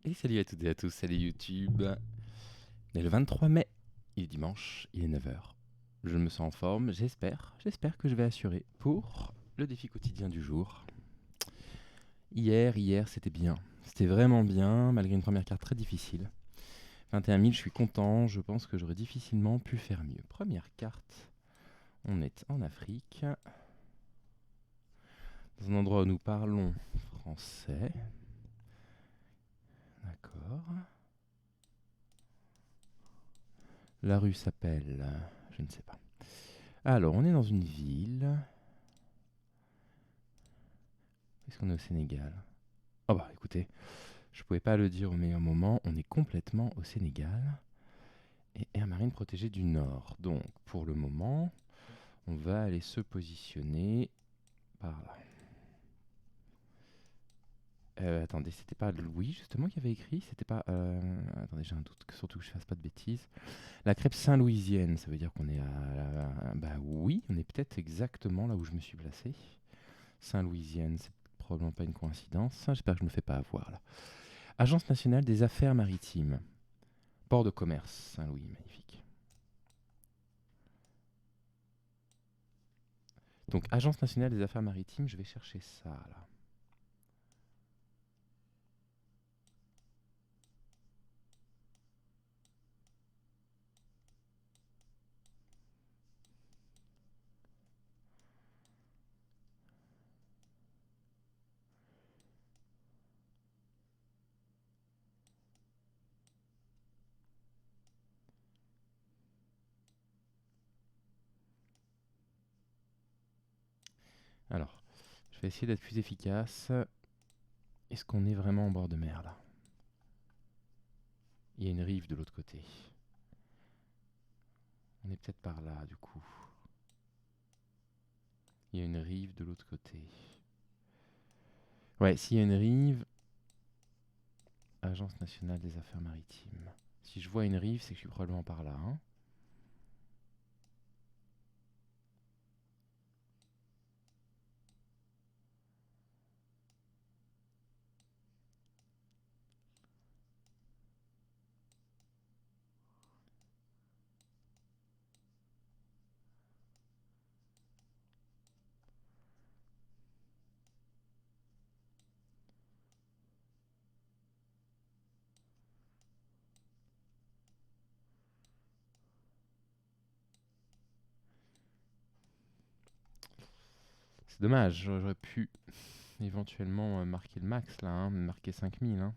Et salut à toutes et à tous, salut YouTube. On est le 23 mai, il est dimanche, il est 9 h. Je me sens en forme, j'espère que je vais assurer pour le défi quotidien du jour. Hier, c'était vraiment bien, malgré une première carte très difficile. 21 000, je suis content, je pense que j'aurais difficilement pu faire mieux. Première carte, on est en Afrique, dans un endroit où nous parlons français. D'accord. La rue s'appelle... je ne sais pas. Alors, on est dans une ville. Est-ce qu'on est au Sénégal? Oh bah écoutez, je pouvais pas le dire au meilleur moment, on est complètement au Sénégal. Et aire marine protégée du Nord. Donc, pour le moment, on va aller se positionner par là. Attendez, c'était pas Louis justement qui avait écrit? C'était pas... attendez, j'ai un doute, surtout que je fasse pas de bêtises. La crêpe Saint-Louisienne, ça veut dire qu'on est à... Bah oui, on est peut-être exactement là où je me suis placé. Saint-Louisienne, c'est probablement pas une coïncidence. J'espère que je me fais pas avoir là. Agence nationale des affaires maritimes. Port de commerce, Saint-Louis, magnifique. Donc, Agence nationale des affaires maritimes, je vais chercher ça là. Alors, je vais essayer d'être plus efficace. Est-ce qu'on est vraiment en bord de mer là? Il y a une rive de l'autre côté. On est peut-être par là du coup. Il y a une rive de l'autre côté. Ouais, s'il y a une rive, Agence nationale des affaires maritimes. Si je vois une rive, c'est que je suis probablement par là. Hein. C'est dommage, j'aurais pu éventuellement marquer le max là, hein, marquer 5000. Hein.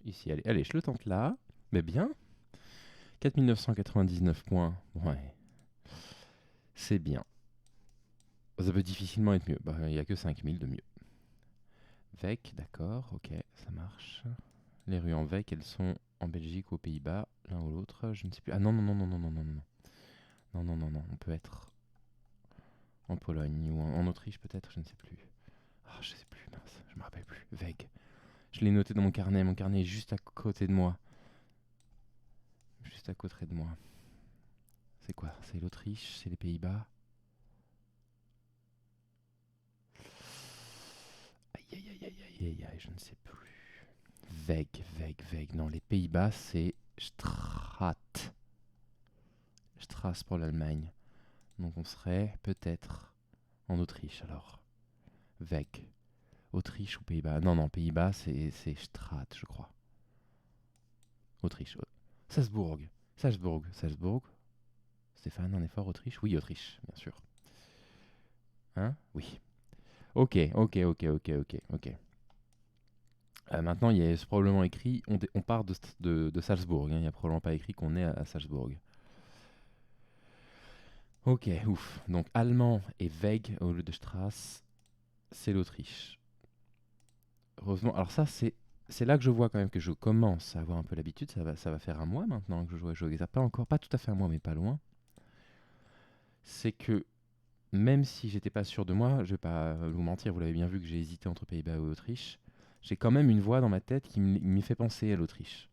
Ici, allez, je le tente là. Mais bien. 4999 points. Ouais, c'est bien. Ça peut difficilement être mieux. Bah, il n'y a que 5000 de mieux. Vec, d'accord, ok, ça marche. Les rues en Vec, elles sont en Belgique ou aux Pays-Bas, l'un ou l'autre, je ne sais plus. Ah non, non, non, non, non, non, non, non. Non, non, non, non, on peut être en Pologne ou en Autriche peut-être, je ne sais plus. Ah, je sais plus, mince, je me rappelle plus. Veg. Je l'ai noté dans mon carnet est juste à côté de moi. Juste à côté de moi. C'est quoi? C'est l'Autriche, c'est les Pays-Bas. Aïe, aïe, aïe, aïe, aïe, aïe, aïe, je ne sais plus. Veg. Non, les Pays-Bas, c'est Strat. Stras pour l'Allemagne. Donc on serait peut-être en Autriche alors. Veg. Autriche ou Pays-Bas? Non, non, Pays-Bas, c'est Strat, je crois. Autriche. Salzbourg. Salzbourg. Stéphane, un effort, Autriche? Oui, Autriche, bien sûr. Hein? Oui. Ok. Maintenant, il y a probablement écrit, on part de Salzbourg. Hein. Il n'y a probablement pas écrit qu'on est à Salzbourg. Ok, ouf. Donc allemand et Weg au lieu de Strasse, c'est l'Autriche. Heureusement, alors ça, c'est là que je vois quand même que je commence à avoir un peu l'habitude. Ça va faire un mois maintenant que je joue à Joe. Ça pas encore, pas tout à fait un mois, mais pas loin. C'est que même si j'étais pas sûr de moi, je vais pas vous mentir, vous l'avez bien vu que j'ai hésité entre Pays-Bas et Autriche, j'ai quand même une voix dans ma tête qui m'y fait penser à l'Autriche.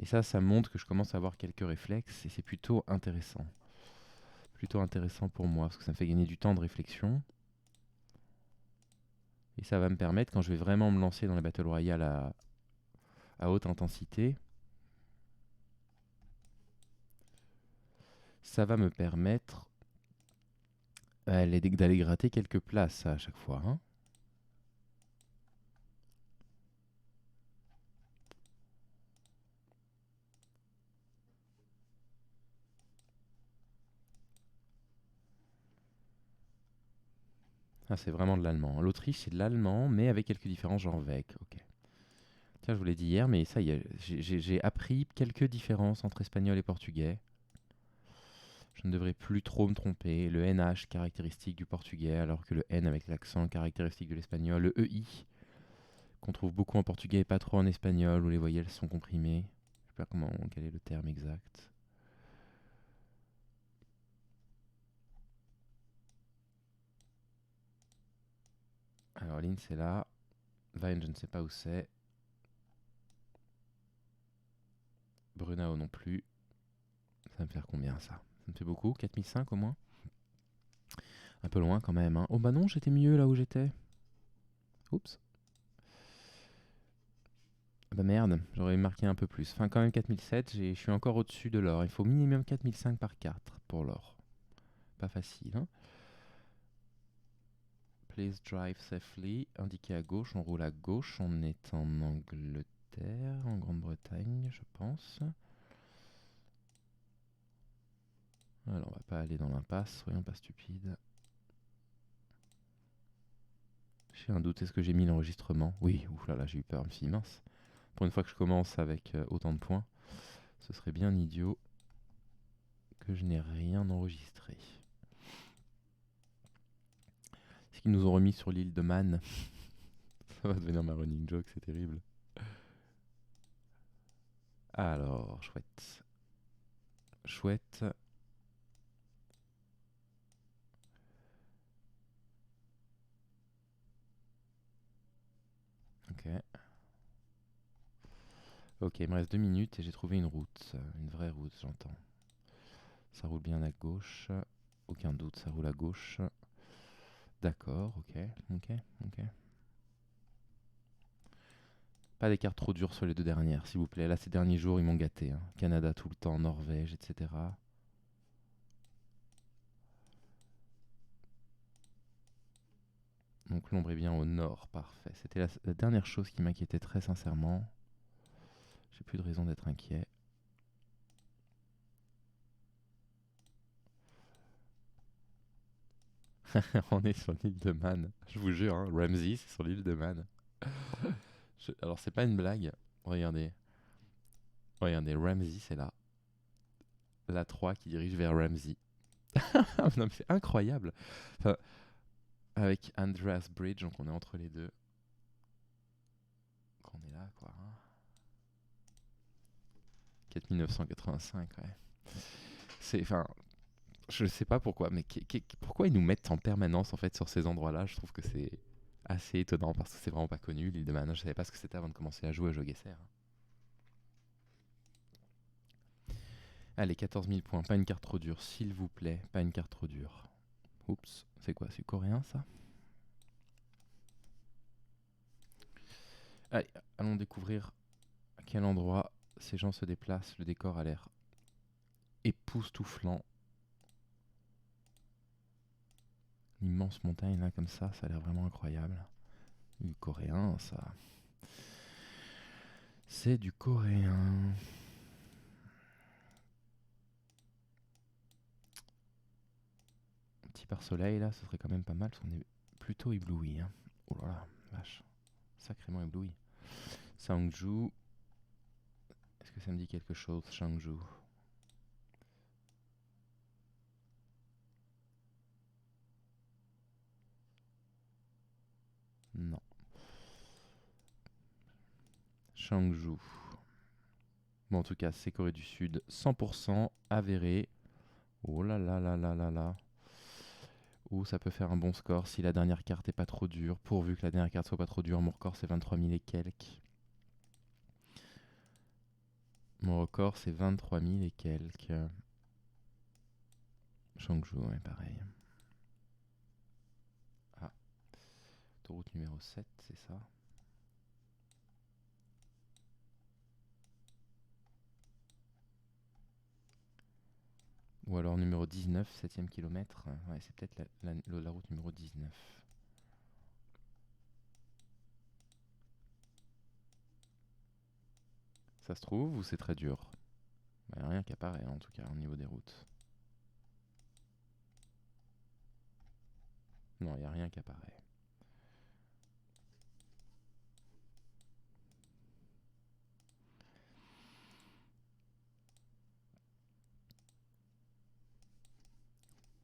Et ça montre que je commence à avoir quelques réflexes et c'est plutôt intéressant. Plutôt intéressant pour moi parce que ça me fait gagner du temps de réflexion. Et ça va me permettre, quand je vais vraiment me lancer dans la Battle Royale à haute intensité, ça va me permettre d'aller gratter quelques places à chaque fois, hein. Ah, c'est vraiment de l'allemand. L'Autriche, c'est de l'allemand, mais avec quelques différences, genre Vec. Ok. Tiens, je vous l'ai dit hier, mais ça y est, j'ai appris quelques différences entre espagnol et portugais. Je ne devrais plus trop me tromper. Le NH caractéristique du portugais, alors que le N avec l'accent caractéristique de l'espagnol. Le EI, qu'on trouve beaucoup en portugais et pas trop en espagnol, où les voyelles sont comprimées. Je sais pas quel est le terme exact. Alors, Lynn, c'est là. Vine, je ne sais pas où c'est. Brunao non plus. Ça va me faire combien, ça? Ça me fait beaucoup? 4005 au moins? Un peu loin quand même, hein. Oh bah non, j'étais mieux là où j'étais. Oups. Bah merde, j'aurais marqué un peu plus. Enfin, quand même 4007, je suis encore au-dessus de l'or. Il faut minimum 4005 par 4 pour l'or. Pas facile, hein. Please drive safely. Indiqué à gauche, on roule à gauche. On est en Angleterre, en Grande-Bretagne, je pense. Alors, on va pas aller dans l'impasse, soyons pas stupides. J'ai un doute, est-ce que j'ai mis l'enregistrement? Oui, oulala, j'ai eu peur, je me suis dit mince. Pour une fois que je commence avec autant de points, ce serait bien idiot que je n'ai rien enregistré. Ce qu'ils nous ont remis sur l'île de Man. Ça va devenir ma running joke, c'est terrible. Alors, chouette. Chouette. Ok. Ok, il me reste 2 minutes et j'ai trouvé une route. Une vraie route, j'entends. Ça roule bien à gauche. Aucun doute, ça roule à gauche. D'accord, ok, ok, ok. Pas des cartes trop dures sur les deux dernières, s'il vous plaît. Là, ces derniers jours, ils m'ont gâté, hein. Canada tout le temps, Norvège, etc. Donc l'ombre est bien au nord, parfait. C'était la dernière chose qui m'inquiétait très sincèrement. J'ai plus de raison d'être inquiet. On est sur l'île de Man. Je vous jure, hein, Ramsey, c'est sur l'île de Man. Alors, c'est pas une blague. Regardez. Regardez, Ramsey, c'est là. La 3 qui dirige vers Ramsey. Non, mais c'est incroyable. Enfin, avec Andreas Bridge, donc on est entre les deux. Qu'on est là, quoi. Hein. 4985, ouais. C'est, enfin, je sais pas pourquoi, mais pourquoi ils nous mettent en permanence en fait sur ces endroits-là. Je trouve que c'est assez étonnant parce que c'est vraiment pas connu. L'île de Man, je savais pas ce que c'était avant de commencer à jouer à GeoGuessr. Allez, 14 000 points, pas une carte trop dure, s'il vous plaît, pas une carte trop dure. Oups, c'est quoi, c'est coréen ça? Allez, allons découvrir à quel endroit ces gens se déplacent. Le décor a l'air époustouflant. Une immense montagne là comme ça a l'air vraiment incroyable. Du coréen, ça. C'est du coréen. Un petit pare-soleil là, ce serait quand même pas mal parce qu'on est plutôt ébloui. Hein. Oh là là, vache. Sacrément ébloui. Sangju. Est-ce que ça me dit quelque chose, Sangju? Non. Changju. Bon, en tout cas, c'est Corée du Sud, 100% avéré. Oh là là là là là là. Ou ça peut faire un bon score si la dernière carte est pas trop dure. Pourvu que la dernière carte soit pas trop dure. Mon record c'est 23 000 et quelques. Mon record c'est 23 000 et quelques. Shangju, ouais, pareil. Ah, autoroute numéro 7, c'est ça. Ou alors numéro 19, 7ème kilomètre. Ouais, c'est peut-être la route numéro 19. Ça se trouve ou c'est très dur? Bah, rien qui apparaît en tout cas au niveau des routes. Non, il n'y a rien qui apparaît.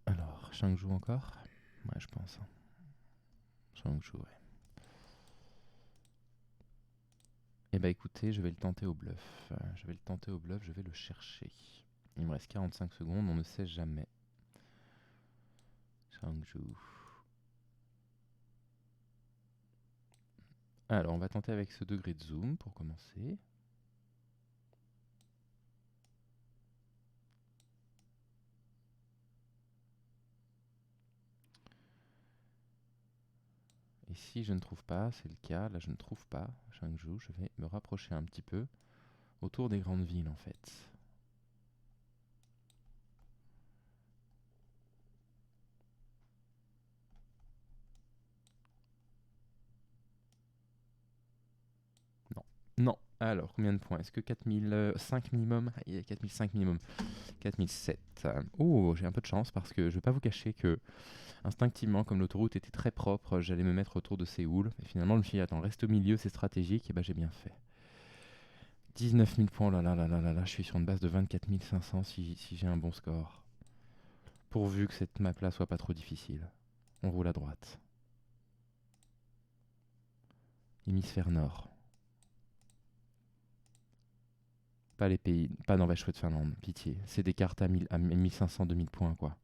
Alors, Shangju encore? Ouais, je pense. Shangju, ouais. Eh bah écoutez, je vais le tenter au bluff. Je vais le chercher. Il me reste 45 secondes, on ne sait jamais. Shangju. Alors, on va tenter avec ce degré de zoom pour commencer. Et si je ne trouve pas, c'est le cas, là je ne trouve pas Shangju, je vais me rapprocher un petit peu autour des grandes villes en fait. Non. Non. Alors, combien de points? Est-ce que 4005 minimum? Ah, il y a 4005 minimum. 4007. Oh, j'ai un peu de chance parce que je ne vais pas vous cacher que instinctivement, comme l'autoroute était très propre, j'allais me mettre autour de Séoul. Et finalement, je me suis dit, attends, reste au milieu, c'est stratégique. Et bah, j'ai bien fait. 19 000 points, là, là, là, là, là, là, je suis sur une base de 24 500 si j'ai un bon score. Pourvu que cette map-là soit pas trop difficile. On roule à droite. Hémisphère nord. Pas les pays, pas Norvège, Suède, Finlande, pitié. C'est des cartes à 1500, 2000 points, quoi.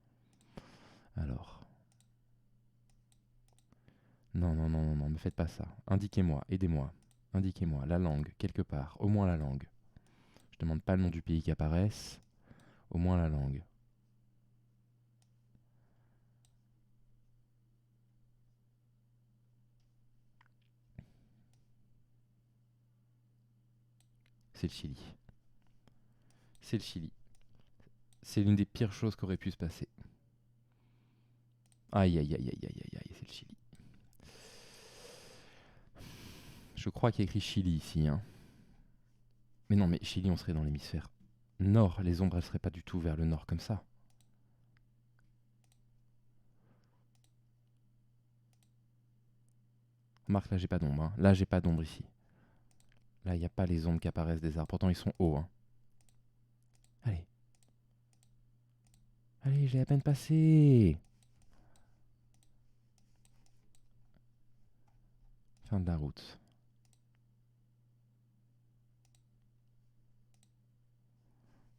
Alors. Non, non, non, non, non, me faites pas ça. Indiquez-moi, aidez-moi. Indiquez-moi la langue, quelque part. Au moins la langue. Je demande pas le nom du pays qui apparaisse. Au moins la langue. C'est le Chili. C'est le Chili. C'est l'une des pires choses qui aurait pu se passer. Aïe, aïe, aïe, aïe, aïe, aïe, aïe, c'est le Chili. Je crois qu'il y a écrit Chili ici, hein. Mais non, mais Chili, on serait dans l'hémisphère nord. Les ombres, elles seraient pas du tout vers le nord comme ça. Remarque, là, j'ai pas d'ombre. Hein. Là, j'ai pas d'ombre ici. Là, il n'y a pas les ombres qui apparaissent des arbres. Pourtant, ils sont hauts. Hein. Allez. Allez, j'ai à peine passé. Fin de la route.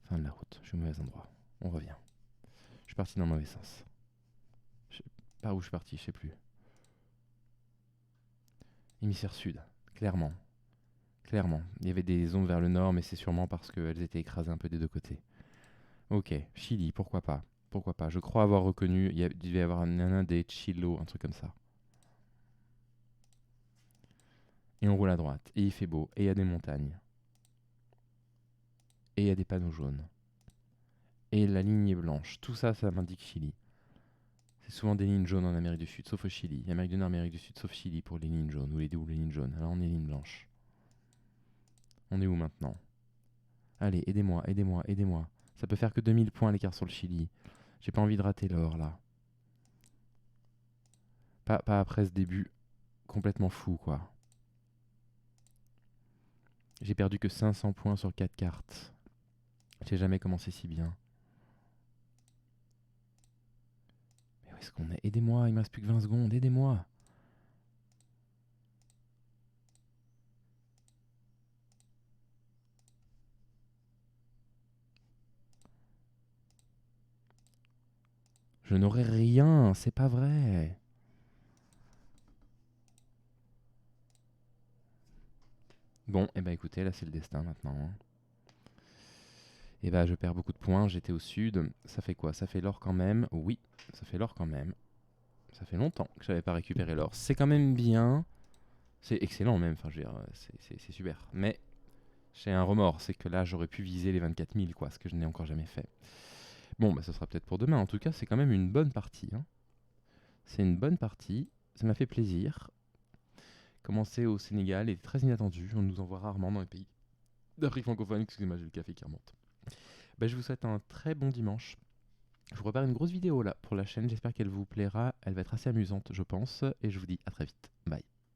Fin de la route. Je suis au mauvais endroit. On revient. Je suis parti dans le mauvais sens. Par où je suis parti, je sais plus. Hémisphère sud. Clairement. Clairement. Il y avait des ombres vers le nord, mais c'est sûrement parce qu'elles étaient écrasées un peu des deux côtés. Ok. Chili, pourquoi pas. Pourquoi pas. Je crois avoir reconnu. Il devait y avoir un des Chilo, un truc comme ça. Et on roule à droite. Et il fait beau. Et il y a des montagnes. Et il y a des panneaux jaunes. Et la ligne est blanche. Tout ça, ça m'indique Chili. C'est souvent des lignes jaunes en Amérique du Sud, sauf au Chili. Amérique du Nord, Amérique du Sud, sauf Chili pour les lignes jaunes, ou les doubles lignes jaunes. Alors on est ligne blanche. On est où maintenant? Allez, aidez-moi, aidez-moi, aidez-moi. Ça peut faire que 2000 points l'écart sur le Chili. J'ai pas envie de rater l'or là. Pas après ce début complètement fou quoi. J'ai perdu que 500 points sur 4 cartes. J'ai jamais commencé si bien. Mais où est-ce qu'on est? Aidez-moi, il me reste plus que 20 secondes, aidez-moi. Je n'aurai rien, c'est pas vrai. Bon, et bah écoutez, là c'est le destin maintenant, hein. Et bah je perds beaucoup de points, j'étais au sud. Ça fait quoi? Ça fait l'or quand même. Oui, ça fait l'or quand même. Ça fait longtemps que j'avais pas récupéré l'or. C'est quand même bien. C'est excellent même, enfin je veux dire, c'est super. Mais j'ai un remords, c'est que là j'aurais pu viser les 24 000 quoi, ce que je n'ai encore jamais fait. Bon, bah ce sera peut-être pour demain. En tout cas, c'est quand même une bonne partie, hein. C'est une bonne partie, ça m'a fait plaisir. Commencer au Sénégal est très inattendu, on nous en voit rarement dans les pays d'Afrique francophone. Excusez-moi, j'ai le café qui remonte. Bah, je vous souhaite un très bon dimanche. Je vous prépare une grosse vidéo là pour la chaîne, j'espère qu'elle vous plaira. Elle va être assez amusante, je pense. Et je vous dis à très vite. Bye.